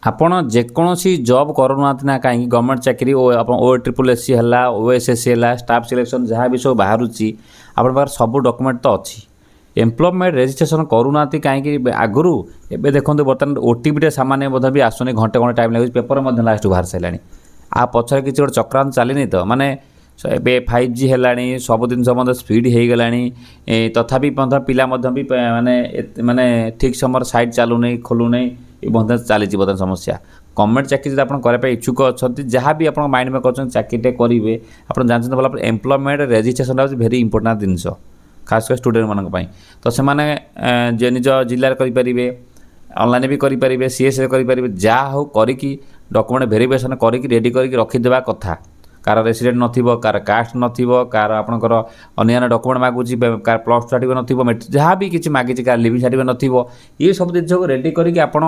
ଆପଣ ଯେକୌଣସି ଜବ୍ କରୁନାହାନ୍ତି ନା କାହିଁକି ଗଭର୍ଣ୍ଣମେଣ୍ଟ ଚାକିରି ଓ ଆପଣ OSSC ହେଲା OSSC ହେଲା ଷ୍ଟାଫ୍ ସିଲେକ୍ସନ୍ ଯାହା ବି ସବୁ ବାହାରୁଛି ଆପଣଙ୍କ ପାଖରେ ସବୁ ଡକୁମେଣ୍ଟ ତ ଅଛି। ଏମ୍ପ୍ଲୟମେଣ୍ଟ ରେଜିଷ୍ଟ୍ରେସନ୍ କରୁନାହାନ୍ତି କାହିଁକି ଆଗରୁ ଏବେ ଦେଖନ୍ତୁ ବର୍ତ୍ତମାନ OTPଟେ ସାମାନ୍ୟ ମଧ୍ୟ ବି ଆସୁନି ଘଣ୍ଟେ ଟାଇମ୍ ଲାଗୁଛି ପେପର ମଧ୍ୟ ଲାଷ୍ଟକୁ ବାହାରି ସାରିଲାଣି। ଆ ପଛରେ କିଛି ଗୋଟେ ଚକ୍ରାନ୍ତ ଚାଲିନି ତ ମାନେ ଏବେ 5G ହେଲାଣି ସବୁ ଜିନିଷ ମଧ୍ୟ ସ୍ପିଡ୍ ହେଇଗଲାଣି ତଥାପି ମଧ୍ୟ ପିଲା ମଧ୍ୟ ବି ମାନେ ଠିକ୍ ସମୟରେ ସାଇଟ୍ ଚାଲୁନି ଖୋଲୁନି ଏ ମଧ୍ୟ ଚାଲିଛି ବର୍ତ୍ତମାନ ସମସ୍ୟା। ଗଭର୍ଣ୍ଣମେଣ୍ଟ ଚାକିରି ଯଦି ଆପଣ କରିବା ପାଇଁ ଇଚ୍ଛୁକ ଅଛନ୍ତି ଯାହା ବି ଆପଣ ମାଇଣ୍ଡ ମେକ୍ କରୁଛନ୍ତି ଚାକିରିଟେ କରିବେ ଆପଣ ଜାଣିଛନ୍ତି ଭଲ ଏମ୍ପ୍ଲୟମେଣ୍ଟ ରେଜିଷ୍ଟ୍ରେସନଟା ହେଉଛି ଭେରି ଇମ୍ପୋର୍ଟାଣ୍ଟ ଜିନିଷ ଖାସ୍ କରି ଷ୍ଟୁଡେଣ୍ଟମାନଙ୍କ ପାଇଁ। ତ ସେମାନେ ଯେ ନିଜ ଜିଲ୍ଲାରେ କରିପାରିବେ ଅନଲାଇନ୍ ବି କରିପାରିବେ CSରେ କରିପାରିବେ ଯାହା ହେଉ କରିକି ଡକୁମେଣ୍ଟ ଭେରିଫିକେସନ୍ କରିକି ରେଡ଼ି କରିକି ରଖିଦେବା କଥା। କାହାର ରେସିଡେଣ୍ଟ ନଥିବ କାହାର କାଷ୍ଟ ନଥିବ କାହାର ଆପଣଙ୍କର ଅନ୍ୟାନ୍ୟ ଡକୁମେଣ୍ଟ ମାଗୁଛି କାହାର ପ୍ଲସ୍ ଟୁ ସାର୍ଟିଫିକେଟ୍ ନଥିବ ଯାହା ବି କିଛି ମାଗିଛି କାହାର ଲିଭିଂ ସାର୍ଟିଫିକେଟ୍ ନଥିବ ଏସବୁ ଜିନିଷକୁ ରେଡ଼ି କରିକି ଆପଣ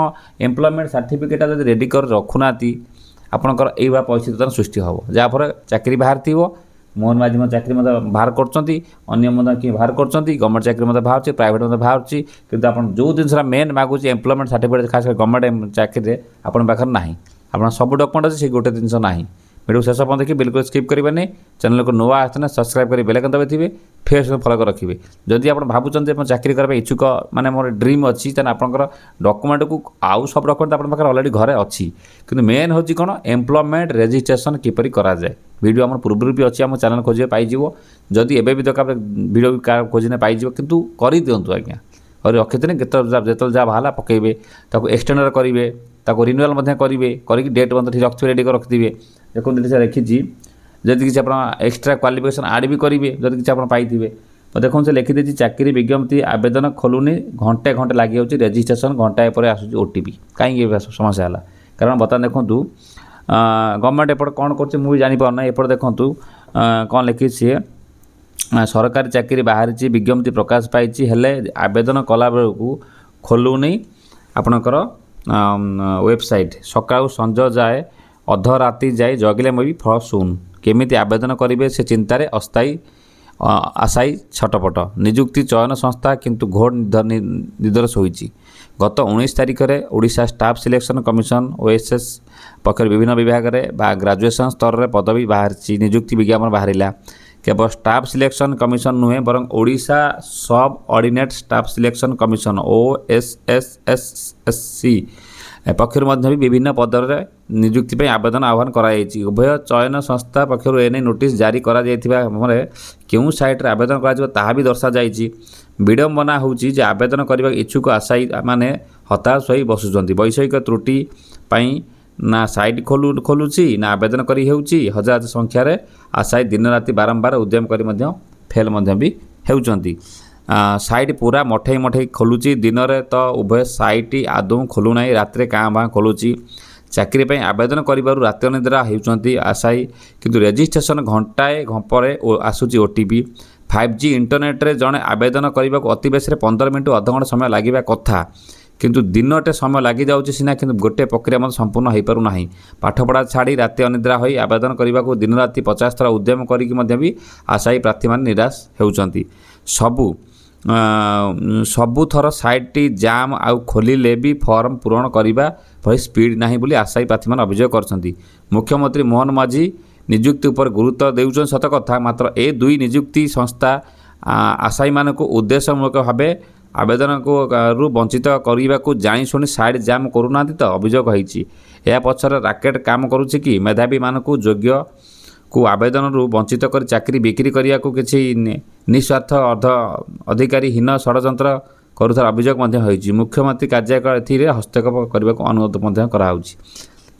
ଏମ୍ପ୍ଲୟମେଣ୍ଟ ସାର୍ଟିଫିକେଟ୍ଟା ଯଦି ରେଡ଼ି କରି ରଖୁନାହାନ୍ତି ଆପଣଙ୍କର ଏଇଭଳିଆ ପରିସ୍ଥିତି ସୃଷ୍ଟି ହେବ ଯାହାଫଳରେ ଚାକିରି ବାହାରିଥିବ। ମୋହନ ମାଝୀ ମଧ୍ୟ ଚାକିରି ମଧ୍ୟ ବାହାର କରୁଛନ୍ତି ଅନ୍ୟ ମଧ୍ୟ କିଏ ବାହାର କରୁଛନ୍ତି ଗଭର୍ଣ୍ଣମେଣ୍ଟ ଚାକିରି ମଧ୍ୟ ବାହାରୁଛି ପ୍ରାଇଭେଟ୍ ମଧ୍ୟ ବାହାରୁଛି କିନ୍ତୁ ଆପଣ ଯେଉଁ ଜିନିଷଟା ମେନ୍ ମାଗୁଛି ଏମ୍ପ୍ଲୟମେଣ୍ଟ ସାର୍ଟିଫିକେଟ୍ ଖାସ୍ କରି ଗଭର୍ଣ୍ଣମେଣ୍ଟ ଚାକିରିରେ ଆପଣଙ୍କ ପାଖରେ ନାହିଁ। ଆପଣ ସବୁ ଡକୁମେଣ୍ଟ ଅଛି ସେଇ ଗୋଟେ ଜିନିଷ ନାହିଁ। वीडियो शेष पर्यटन देखिए बिल्कुल स्किप करेंगे चैनल को नुआ आसना सब्सक्राइब कर बेल आइकन दबाइथिबे फेसबुक फॉलो कर रखिए। जदि आप भावुं चाकरी करने इच्छुक माने मोर ड्रीम अच्छी आपंकर डॉक्यूमेंट को आउ सब डॉक्यूमेंट आप ऑलरेडी घरे अच्छी किंतु मेन हूँ कौन एम्प्लॉयमेंट रजिस्ट्रेशन किपरि करा जाए वीडियो आम पूर्व भी अच्छी आम चैनल खोजे पाइजिवो जदि एबे भी दरकार वीडियो खोजने पाइजिवो किंतु कर दिंतु आज्ञा और रखिदेने जो जहाँ बाहर पकेबे ताको एक्सटेंडर करेंगे ताको रिन्यूअल करेंगे डेट ठीक रखिए रेडी कर रखिए। देखो लिखी जदि किसी आप एक्सट्रा क्वालिफिकेशन आड भी करेंगे जदि किसी आप पाइबे तो देखो से लिखिदी चाकरी विज्ञप्ति आवेदन खोलुनी घंटे घंटे लगी जाऊँगी रेजिस्ट्रेशन घंटाए पर आसूँ OTP कहीं समस्या है कारण बर्तमान देखूँ गवर्नमेंट एपटे कौन कर मुझे जापारना एपटे देखूँ कौन लिखी सी सरकारी चाकरी बाहरी विज्ञप्ति प्रकाश पाई हेले आवेदन कला बेलू खोलुनी आपणकर वेबसाइट सकाळू संज जाए अधराति जाए जगिले भी फल शुन केमिति आवेदन करेंगे से चिंतार अस्थायी आशायी छटपट निजुक्ति चयन संस्था किंतु घोर निदर्श होइछि। गत 19 तारिख में Odisha staff selection commission OSS पक्ष विभिन्न विभाग में ग्रेजुएशन स्तर में पदवी बाहरी निजुक्ति विज्ञापन बाहरिला केवल स्टाफ सिलेक्शन कमिशन नुहे बरं ओडिशा सब ordinate staff selection commission OSSSC पक्षर भी विभिन्न पदर निजुक्ति पर आवेदन आह्वान कराई उभय चयन संस्था पक्षर एने नोटिस जारी करा क्यों साइट आवेदन करा भी दर्शा जाइए। विडंबना होची जे आवेदन करने इच्छुक आशायी माने हताश हो बसुंच वैषयिक त्रुटि पाई ना साइट खोलुची ना आवेदन करी हेउची हजार संख्यार आशायी दिन राति बारंबार उद्यम करी फेल भी हेउचंती। साइट पूरा मठे मठे खोलुची दिन में तो उभय साइट आदौ खोलुना रात काँ भाँ खोलुची चाकरी पर आवेदन कर रात अनिद्रा होती आशायी किंतु रेजिस्ट्रेशन घंटाए घंपरे आसूची OTP 5G इंटरनेट रे जड़े आवेदन करने को अति बेस 15 मिनट अध घंटा समय लगे कथा किंतु दिनटे समय लगी जाऊँगी सीना कि गोटे प्रक्रिया मतलब संपूर्ण हो पारना पाठपढ़ा छाड़ी रात अनिद्रा हो आवेदन करने को दिन राति 50 थर उद्यम करी आशायी प्रार्थी मैंने निराश होती सबु थर साइट जाम आउ खोलिले भी फॉर्म पूरण करने भली स्पीड ना बोली आशायी प्रार्थी मैंने अभियोग कर मुख्यमंत्री मोहन माझी निजुक्ति उपर गुरुत्व देउछन सत कथा मात्र ए दुई निजुक्ति संस्था आशायी मान को उद्देश्यमूलक भाव आवेदन को रु वंचित करने को जाशुणी साइड जाम करूना तो अभियोग होती यह पछर राकेट काम करुच्ची कि मेधावी मान योग्य को आवेदन रु वंचित कर चाकरी बिक्री करने को किसी निस्वार्थ अधिकारीहीन षड्यंत्र करुथार अभियोग होती। मुख्यमंत्री कार्यालय हस्तक्षेप करने को अनुरोध कराउछि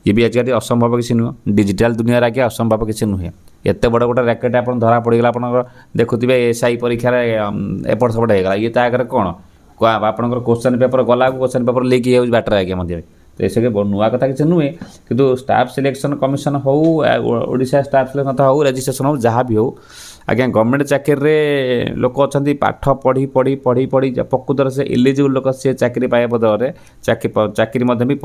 ये भी आजकल असंभव किसी नुह डिजिटल दुनिया आगे असंभव किसी नुहे एत बड़ गोटे रैकेट आप धरा पड़गला आप देखुए SI परीक्षार एपट सेपट होगा ये आगे कौन आपंकर क्वेश्चन पेपर गला क्वेश्चन पेपर लीक हो बाटर आगे तो ये नुआ कथा किसी नुहे किंतु स्टाफ सिलेक्शन कमिशन हो ओडिशा स्टाफ सिलेक्शन हो रेजिस्ट्रेशन हो जहाँ भी हो आज्ञा गवर्नमेंट चाकरी लोक अच्छा पाठ पढ़ी पढ़ी पढ़ी पढ़ी प्रकृतर से इलिजिबल लोक सी चाकरी पाए बदल चाकरी भी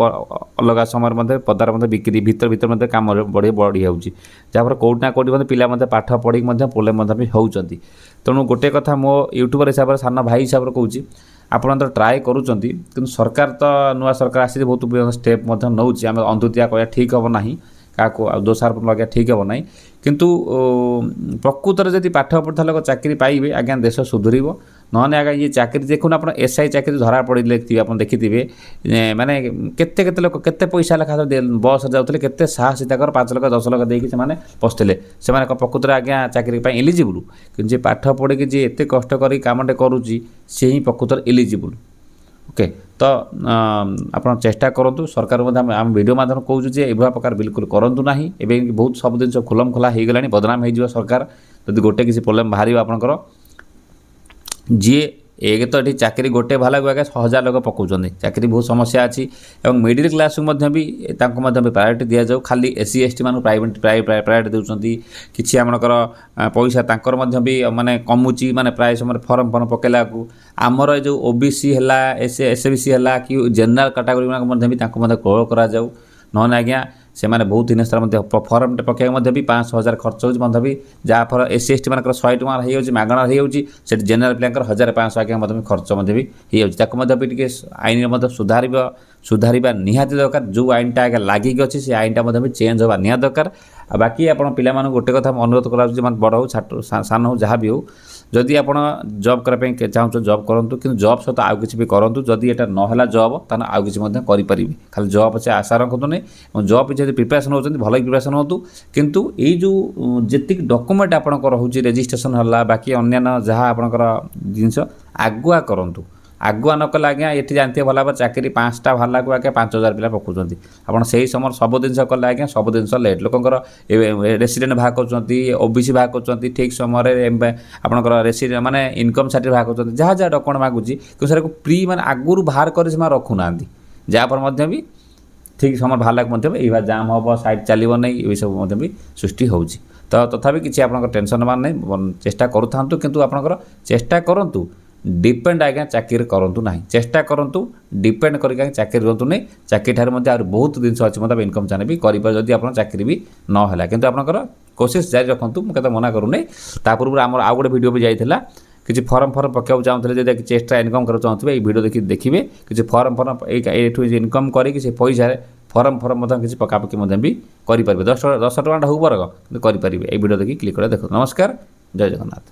अलग समय पदार बिक्री भीतर भीतर कम बढ़ी बढ़ी जाऊँगी जहाँफल कौटना कौटी पिला पाठ पढ़ी प्रोब्लेम भी होती। तेणु गोटे कथा मो यूट्यूबर हिसाब से सान भाई हिसाब से कहूँ ଆପଣ ତ ଟ୍ରାଏ କରୁଛନ୍ତି କିନ୍ତୁ ସରକାର ତ ନୂଆ ସରକାର ଆସିଛି ବହୁତ ଷ୍ଟେପ୍ ମଧ୍ୟ ନେଉଛି ଆମେ ଅନ୍ଧୁତିଆ କହିବା ଠିକ୍ ହେବ ନାହିଁ କାହାକୁ ଦୋଷାରୋପ ଲଗାଇବା ଠିକ୍ ହେବ ନାହିଁ କିନ୍ତୁ ପ୍ରକୃତରେ ଯଦି ପାଠ ପଢ଼ିଥିବା ଲୋକ ଚାକିରି ପାଇବେ ଆଜ୍ଞା ଦେଶ ସୁଧୁରିବ ନହେଲେ ଆଜ୍ଞା ଇଏ ଚାକିରି ଦେଖୁନ ଆପଣ ଏସ୍ଆଇ ଚାକିରି ଧରା ପଡ଼ିଲେ ଆପଣ ଦେଖିଥିବେ ମାନେ କେତେ କେତେ ଲୋକ କେତେ ପଇସା ଲେଖା ବସ୍ରେ ଯାଉଥିଲେ କେତେ ସାହସୀ ତାଙ୍କର 5 ଲକ୍ଷ 10 ଲକ୍ଷ ଦେଇକି ସେମାନେ ପଶିଥିଲେ ସେମାନେ ପ୍ରକୃତରେ ଆଜ୍ଞା ଚାକିରି ପାଇଁ ଏଲିଜିବୁଲ୍ କିନ୍ତୁ ଯିଏ ପାଠ ପଢ଼ିକି ଯିଏ ଏତେ କଷ୍ଟ କରି କାମଟେ କରୁଛି ସେ ହିଁ ପ୍ରକୃତରେ ଏଲିଜିବୁଲ୍ ଓକେ ତ ଆପଣ ଚେଷ୍ଟା କରନ୍ତୁ ସରକାର ମଧ୍ୟ ଆମେ ଭିଡ଼ିଓ ମାଧ୍ୟମରେ କହୁଛୁ ଯେ ଏଭଳିଆ ପ୍ରକାର ବିଲକୁଲ କରନ୍ତୁ ନାହିଁ ଏବେ ବହୁତ ସବୁ ଜିନିଷ ଖୁଲମ ଖୋଲା ହେଇଗଲାଣି ବଦନାମ ହେଇଯିବ ସରକାର ଯଦି ଗୋଟେ କିଛି ପ୍ରୋବ୍ଲେମ୍ ବାହାରିବ ଆପଣଙ୍କର ଯିଏ ଏକ ତ ଏଠି ଚାକିରି ଗୋଟେ ବାହାରିଲାକୁ ଆଜ୍ଞା 1000 ଲୋକ ପକାଉଛନ୍ତି ଚାକିରି ବହୁତ ସମସ୍ୟା ଅଛି ଏବଂ ମିଡ଼ିଲ୍ କ୍ଲାସ୍କୁ ମଧ୍ୟ ବି ତାଙ୍କୁ ମଧ୍ୟ ବି ପ୍ରାୟୋରିଟି ଦିଆଯାଉ ଖାଲି ଏସ୍ସି ଏସ୍ଟି ମାନଙ୍କୁ ପ୍ରାୟୋରିଟି ଦେଉଛନ୍ତି କିଛି ଆପଣଙ୍କର ପଇସା ତାଙ୍କର ମଧ୍ୟ ବି ମାନେ କମୁଛି ମାନେ ପ୍ରାୟ ସମୟରେ ଫର୍ମ ପକାଇଲାକୁ ଆମର ଏ ଯେଉଁ OBC ହେଲା SBC ହେଲା କି ଜେନେରାଲ୍ କାଟାଗୋରୀ ମାନଙ୍କୁ ମଧ୍ୟ ବି ତାଙ୍କୁ ମଧ୍ୟ କୋହଳ କରାଯାଉ ନହେଲେ ଆଜ୍ଞା ସେମାନେ ବହୁତ ହିନସ୍ତାରେ ମଧ୍ୟ ଫର୍ମଟେ ପକାଇବାକୁ ମଧ୍ୟ ବି 500-1000 ଖର୍ଚ୍ଚ ହେଉଛି ମଧ୍ୟ ବି ଯାହାଫଳରେ SC ST ମାନଙ୍କର 100 ଟଙ୍କା ହେଇଯାଉଛି ମାଗଣା ହେଇଯାଉଛି ସେଠି ଜେନେରାଲ୍ ପିଲାଙ୍କର 1500 ଆଜ୍ଞା ମଧ୍ୟ ବି ଖର୍ଚ୍ଚ ମଧ୍ୟ ବି ହେଇଯାଉଛି ତାକୁ ମଧ୍ୟ ବି ଟିକେ ଆଇନରେ ମଧ୍ୟ ସୁଧାରିବା ନିହାତି ଦରକାର ଯେଉଁ ଆଇନଟା ଆଜ୍ଞା ଲାଗିକି ଅଛି ସେ ଆଇନଟା ମଧ୍ୟ ବି ଚେଞ୍ଜ ହେବା ନିହାତି ଦରକାର ଆଉ ବାକି ଆପଣ ପିଲାମାନଙ୍କୁ ଗୋଟେ କଥା ମୁଁ ଅନୁରୋଧ କରାଯାଉଛି ମାନେ ବଡ଼ ହେଉ ସାନ ହେଉ ଯାହା ବି ହେଉ ଯଦି ଆପଣ ଜବ୍ କରିବା ପାଇଁ ଚାହୁଁଛନ୍ତି ଜବ୍ କରନ୍ତୁ କିନ୍ତୁ ଜବ୍ ସହିତ ଆଉ କିଛି ବି କରନ୍ତୁ ଯଦି ଏଇଟା ନହେଲା ଜବ୍ ତାହେଲେ ଆଉ କିଛି ମଧ୍ୟ କରିପାରିବେ ଖାଲି ଜବ୍ ଅଛି ଆଶା ରଖନ୍ତୁନି ଏବଂ ଜବ୍ ଯଦି ପ୍ରିପାରେସନ୍ ହେଉଛନ୍ତି ଭଲ ପ୍ରିପାରେସନ୍ ହୁଅନ୍ତୁ କିନ୍ତୁ ଏଇ ଯେଉଁ ଯେତିକି ଡକୁମେଣ୍ଟ ଆପଣଙ୍କର ରହୁଛି ରେଜିଷ୍ଟ୍ରେସନ୍ ହେଲା ବାକି ଅନ୍ୟାନ୍ୟ ଯାହା ଆପଣଙ୍କର ଜିନିଷ ଆଗୁଆ କରନ୍ତୁ ଆଗୁଆ ନ କଲେ ଆଜ୍ଞା ଏଠି ଜାଣିଥିବେ ଭଲ ଭାବରେ ଚାକିରି 5ଟା ବାହାରିଲାକୁ ଆଜ୍ଞା 5000 ପିଲା ପକାଉଛନ୍ତି ଆପଣ ସେଇ ସମୟରେ ସବୁ ଜିନିଷ କଲେ ଆଜ୍ଞା ସବୁ ଜିନିଷ ଲେଟ୍ ଲୋକଙ୍କର ରେସିଡେଣ୍ଟ ବାହାର କରୁଛନ୍ତି OBC ବାହାର କରୁଛନ୍ତି ଠିକ୍ ସମୟରେ ଆପଣଙ୍କର ରେସିଡେଣ୍ଟ ମାନେ ଇନକମ୍ ସାର୍ଟିଫିକେଟ୍ ବାହାର କରୁଛନ୍ତି ଯାହା ଯାହା ଡକୁମେଣ୍ଟ ମାଗୁଛି କିନ୍ତୁ ସେଟାକୁ ମାନେ ଆଗରୁ ବାହାର କରି ସେମାନେ ରଖୁନାହାନ୍ତି ଯାହାଫଳରେ ମଧ୍ୟ ବି ଠିକ୍ ସମୟ ବାହାରିଲାକୁ ମଧ୍ୟ ବି ଏଇଭଳିଆ ଜାମ୍ ହେବ ସାଇଟ୍ ଚାଲିବ ନାହିଁ ଏସବୁ ମଧ୍ୟ ବି ସୃଷ୍ଟି ହେଉଛି ତ ତଥାପି କିଛି ଆପଣଙ୍କର ଟେନସନ୍ ନେବାର ନାହିଁ ଚେଷ୍ଟା କରୁଥାନ୍ତୁ କିନ୍ତୁ ଆପଣଙ୍କର ଚେଷ୍ଟା କରନ୍ତୁ ଡିପେଣ୍ଡ ଆଜ୍ଞା ଚାକିରି କରନ୍ତୁ ନାହିଁ ଚେଷ୍ଟା କରନ୍ତୁ ଡିପେଣ୍ଡ କରିକି ଆଜ୍ଞା ଚାକିରି ରୁହନ୍ତୁ ନାହିଁ ଚାକିରି ଠାରୁ ମଧ୍ୟ ଆହୁରି ବହୁତ ଜିନିଷ ଅଛି ମଧ୍ୟ ଇନକମ୍ ଚ୍ୟାନେଲ୍ ବି କରିପାରେ ଯଦି ଆପଣ ଚାକିରି ବି ନ ହେଲା କିନ୍ତୁ ଆପଣଙ୍କର କୋସିସ୍ ଜାରି ରଖନ୍ତୁ ମୁଁ କେତେ ମନା କରୁନି ତା ପୂର୍ବରୁ ଆମର ଆଉ ଗୋଟେ ଭିଡ଼ିଓ ବି ଯାଇଥିଲା କିଛି ଫର୍ମ ପକାଇବାକୁ ଚାହୁଁଥିଲେ ଯଦି କିଛି ଏକ୍ସଟ୍ରା ଇନକମ୍ କରିବାକୁ ଚାହୁଁଥିବେ ଏଇ ଭିଡ଼ିଓ ଦେଖିବେ କିଛି ଫର୍ମ ଏଇଠୁ ଇନକମ୍ କରିକି ସେ ପଇସାରେ ଫର୍ମ ମଧ୍ୟ କିଛି ପକାପକି ମଧ୍ୟ ବି କରିପାରିବେ 10 ଟଙ୍କାଟା ହଉ ବରଂ କିନ୍ତୁ କରିପାରିବେ ଏଇ ଭିଡ଼ିଓ ଦେଖି କ୍ଲିକ୍ କରି ଦେଖନ୍ତୁ ନମସ୍କାର ଜୟ ଜଗନ୍ନାଥ।